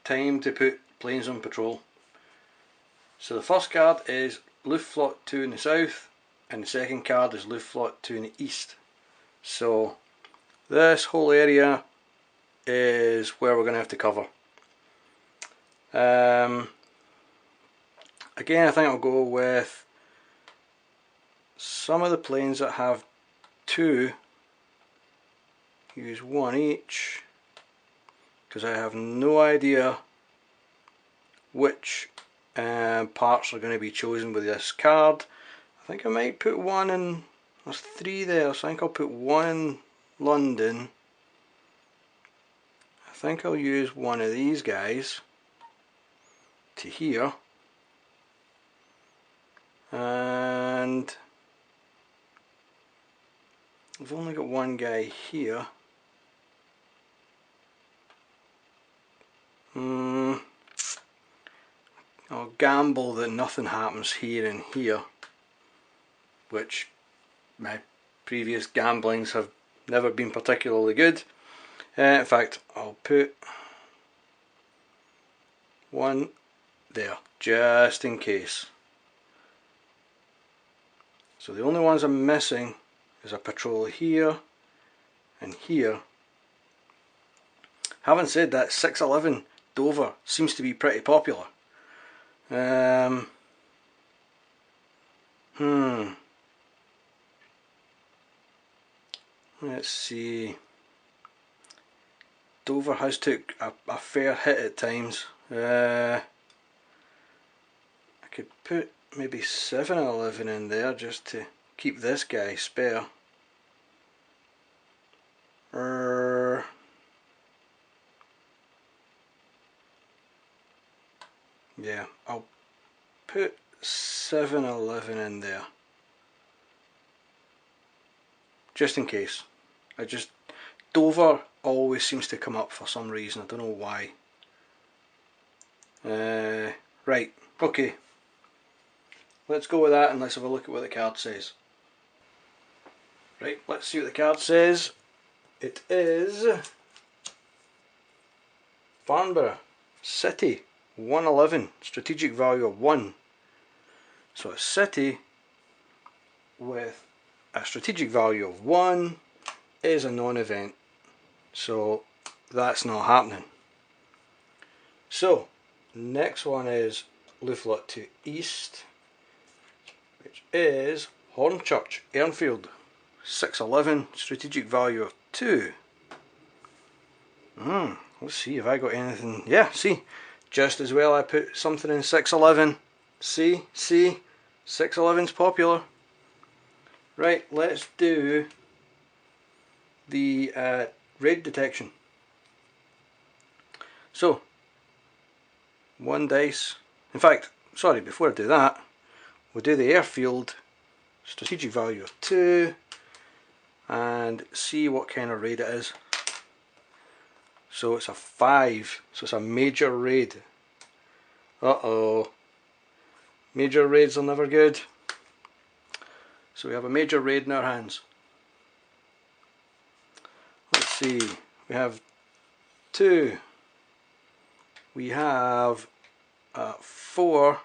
time to put planes on patrol. So the first card is Luftflotte 2 in the south, and the second card is Luftflotte 2 in the east. So this whole area is where we're going to have to cover. Again, I think I'll go with some of the planes that have 2, use 1 each, because I have no idea which parts are going to be chosen with this card. I think I might put 1 in, there's 3 there, so I think I'll put 1 in London. I think I'll use one of these guys to here, and we've only got one guy here. I'll gamble that nothing happens here and here, which my previous gamblings have never been particularly good. In fact, I'll put 1 there, just in case. So the only ones I'm missing is a patrol here and here. Having said that, 611 Dover seems to be pretty popular. Let's see. Dover has took a fair hit at times. I could put maybe 711 in there just to keep this guy spare. Yeah, I'll put 711 in there, just in case. Dover always seems to come up for some reason, I don't know why. Right, okay. Let's go with that and let's have a look at what the card says. Right, let's see what the card says. It is Farnborough City 111, strategic value of 1. So a city with a strategic value of 1 is a non-event. So that's not happening. So next one is Luftflotte 2 East, which is Hornchurch Airfield 611, strategic value of 2. Let's see if I got anything. Yeah, see, just as well I put something in 611. See, 611's popular. Right, let's do the raid detection. So 1 dice. In fact, sorry, before I do that, we'll do the airfield, strategic value of 2, and see what kind of raid it is. So it's a 5, so it's a major raid. Uh-oh. Major raids are never good. So we have a major raid in our hands. Let's see, we have 2. We have 4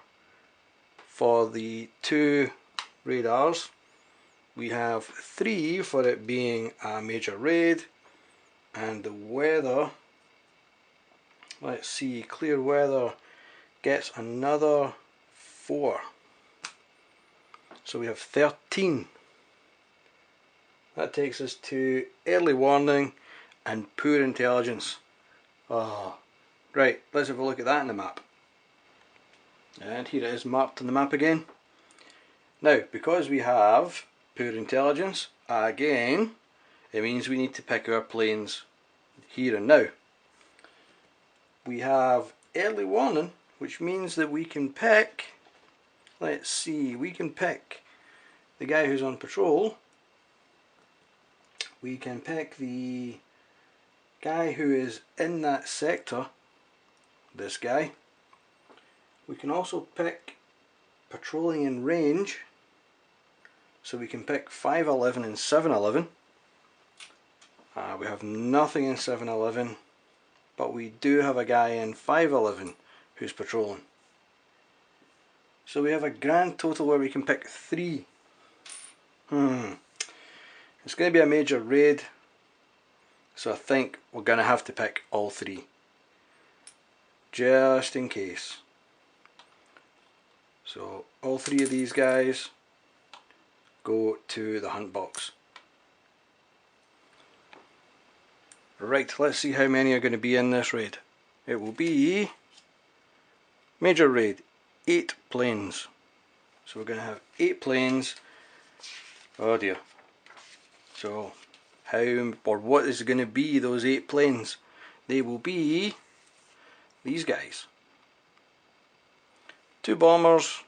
for the 2 radars. We have 3 for it being a major raid. And the weather, let's see, clear weather gets another 4. So we have 13. That takes us to early warning and poor intelligence. Oh, right, let's have a look at that in the map. And here it is marked on the map again. Now, because we have poor intelligence, again, it means we need to pick our planes here and now. We have early warning, which means that we can pick, let's see, we can pick the guy who's on patrol. We can pick the guy who is in that sector, this guy. We can also pick patrolling in range, so we can pick 511 and 711. We have nothing in 711, but we do have a guy in 511 who's patrolling. So we have a grand total where we can pick 3. It's going to be a major raid, so I think we're going to have to pick all 3. Just in case. So all 3 of these guys go to the hunt box. Right, let's see how many are going to be in this raid. It will be major raid, 8 planes. So we're going to have 8 planes. Oh dear. So how or what is going to be those 8 planes? They will be these guys. 2 bombers,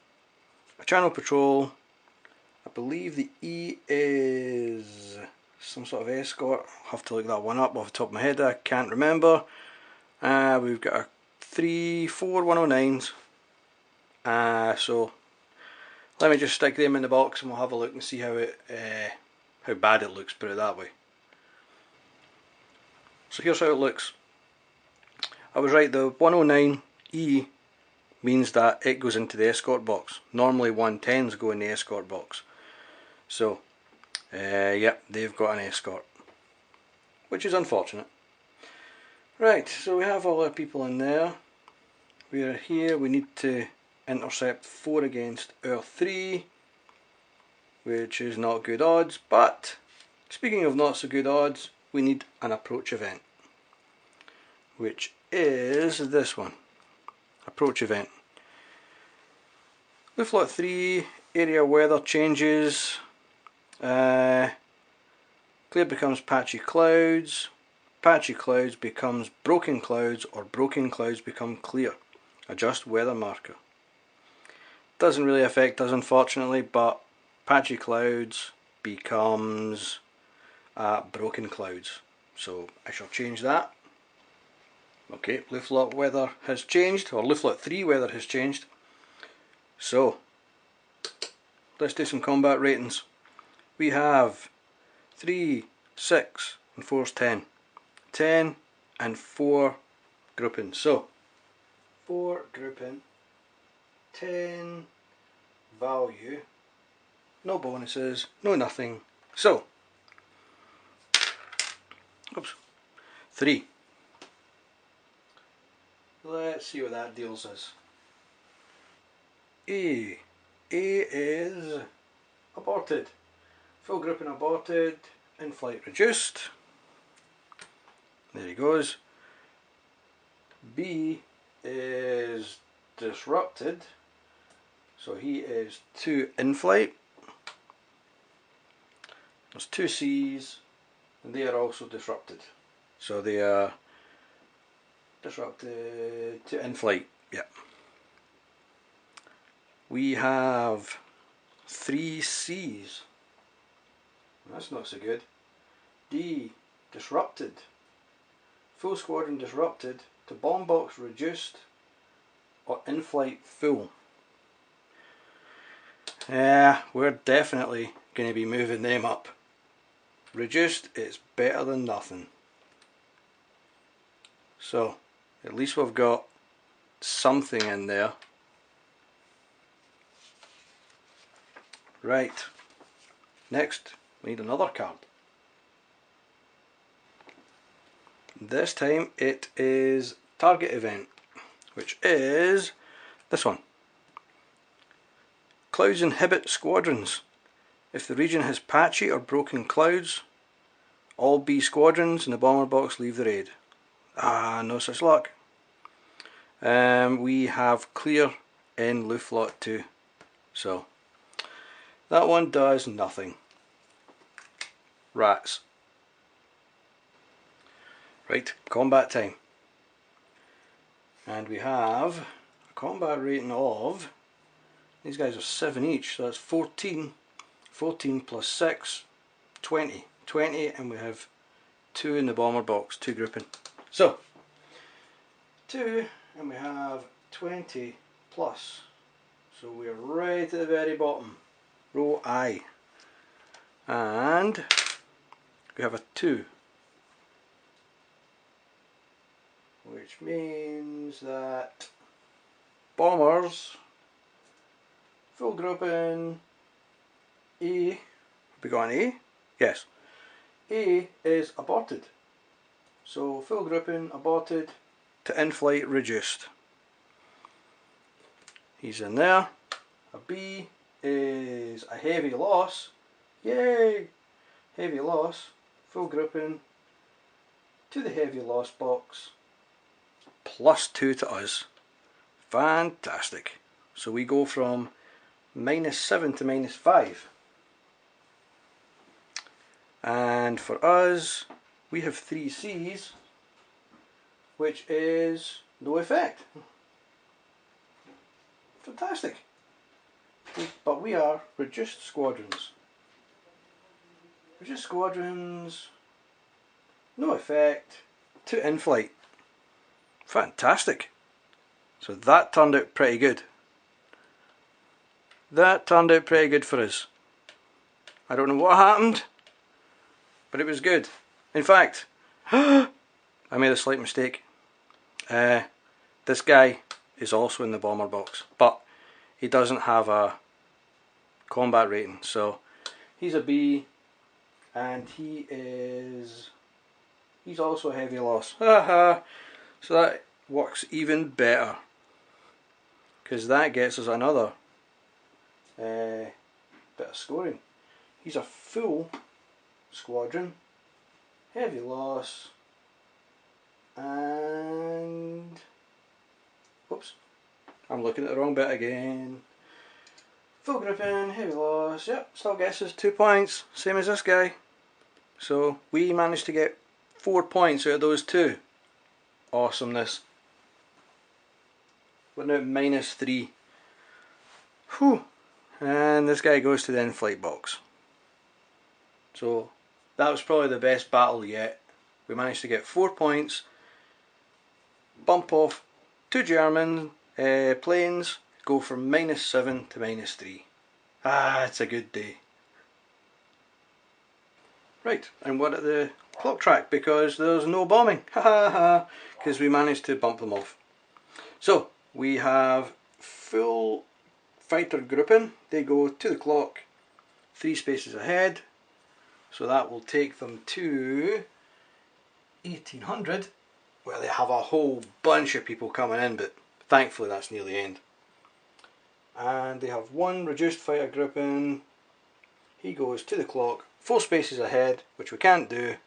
a channel patrol. I believe the E is some sort of escort. I'll have to look that one up off the top of my head. I can't remember. We've got a 4 109s. So let me just stick them in the box and we'll have a look and see how bad it looks, put it that way. So here's how it looks. I was right, the 109E means that it goes into the escort box. Normally 110s go in the escort box. So, yep, they've got an escort, which is unfortunate. Right, so we have all our people in there. We are here, we need to intercept 4 against our 3, which is not good odds, but speaking of not so good odds, we need an approach event, which is this one. Approach event. Luftflotte 3, area weather changes. Clear becomes patchy clouds. Patchy clouds becomes broken clouds, or broken clouds become clear. Adjust weather marker. Doesn't really affect us unfortunately, but patchy clouds becomes broken clouds. So I shall change that. Okay, Luftflotte weather has changed, or Luftflotte 3 weather has changed. So, let's do some combat ratings. We have 3, 6 and 4's 10. 10 and 4 grouping. So, 4 grouping, 10 value, no bonuses, no nothing. So, oops, 3. Let's see what that deals us. A is aborted. Full grouping aborted. In flight reduced. There he goes. B is disrupted. So he is 2 in flight. There's 2 C's and they are also disrupted. So they are disrupted to in flight. Yep. We have 3 C's. That's not so good. D, disrupted. Full squadron disrupted to bomb box reduced or in flight full. Yeah, we're definitely going to be moving them up. Reduced is better than nothing. So, at least we've got something in there. Right, next we need another card. This time it is target event, which is this one. Clouds inhibit squadrons. If the region has patchy or broken clouds, all B squadrons in the bomber box leave the raid. No such luck. We have clear in Luftflotte 2, so that one does nothing. Rats. Right, combat time. And we have a combat rating of, these guys are 7 each, so that's 14. 14 plus 6, 20. 20, and we have 2 in the bomber box, 2 grouping. So, 2, and we have 20 plus. So we're right at the very bottom, row I. And we have a 2. which means that bombers, full grouping A, have we got an A? Yes. A is aborted. So full grouping aborted to in-flight reduced. He's in there. A B is a heavy loss. Yay! Heavy loss. Full grouping to the heavy loss box. +2 to us. Fantastic. So we go from -7 to -5. And for us, we have 3 C's, which is no effect. Fantastic. But we are reduced squadrons. Reduced squadrons, no effect, to in-flight. Fantastic. So that turned out pretty good. That turned out pretty good for us. I don't know what happened, but it was good. In fact, I made a slight mistake. This guy is also in the bomber box, but he doesn't have a combat rating, so he's a B, and he's also a heavy loss. So that works even better, because that gets us another bit of scoring. He's a full squadron, heavy loss, and oops, I'm looking at the wrong bit again. Full grouping, heavy loss, yep, still gets us 2 points, same as this guy. So we managed to get 4 points out of those 2. Awesomeness. We're now at -3. Whew. And this guy goes to the in-flight box. So that was probably the best battle yet. We managed to get 4 points, bump off 2 German planes, go from -7 to -3. Ah, it's a good day. Right, and we're at the clock track because there's no bombing. Ha ha ha, because we managed to bump them off. So we have full fighter grouping. They go to the clock 3 spaces ahead. So that will take them to 1800, where they have a whole bunch of people coming in, but thankfully that's near the end. And they have 1 reduced fighter grouping. He goes to the clock 4 spaces ahead, which we can't do.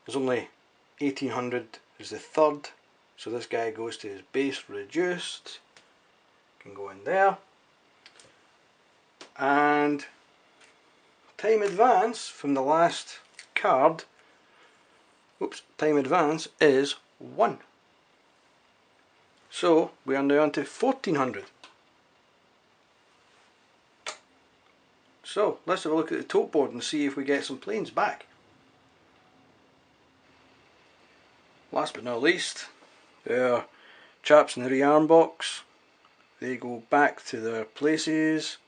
There's only 1800 is the third, so this guy goes to his base reduced. Can go in there. And time advance from the last card, oops, time advance is 1. So we are now on to 1400. So let's have a look at the tote board and see if we get some planes back. Last but not least, there are chaps in the rearm box. They go back to their places.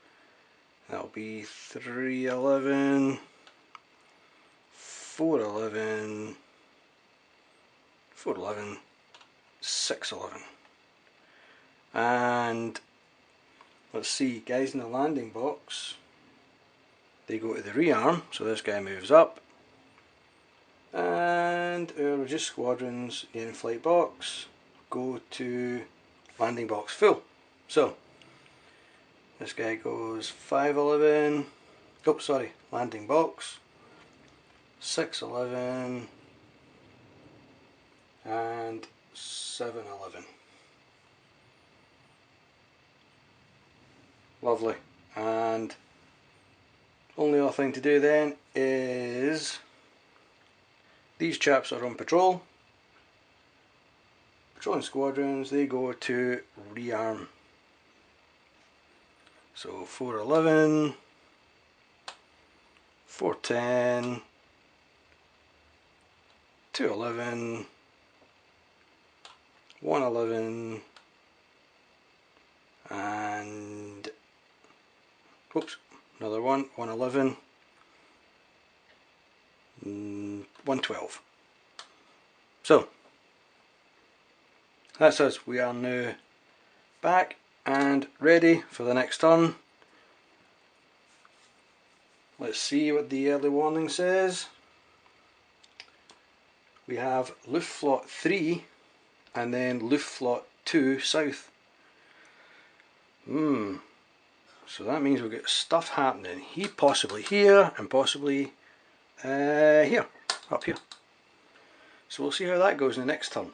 That'll be 311, 411, 411, 611. And let's see, guys in the landing box, they go to the rearm, so this guy moves up. And our reduced squadrons in flight box go to landing box full. So this guy goes 511, oh sorry, landing box, 611 and 711. Lovely. And only other thing to do then is these chaps are on patrol. Patrolling squadrons, they go to rearm. So 411, 410, 211, 111 and oops, another one, 111, 112. So That's us. We are now back and ready for the next turn. Let's see what the early warning says. We have Luftflotte 3 and then Luftflotte 2 south. So that means we've got stuff happening. Possibly here and possibly here, up here. So we'll see how that goes in the next turn.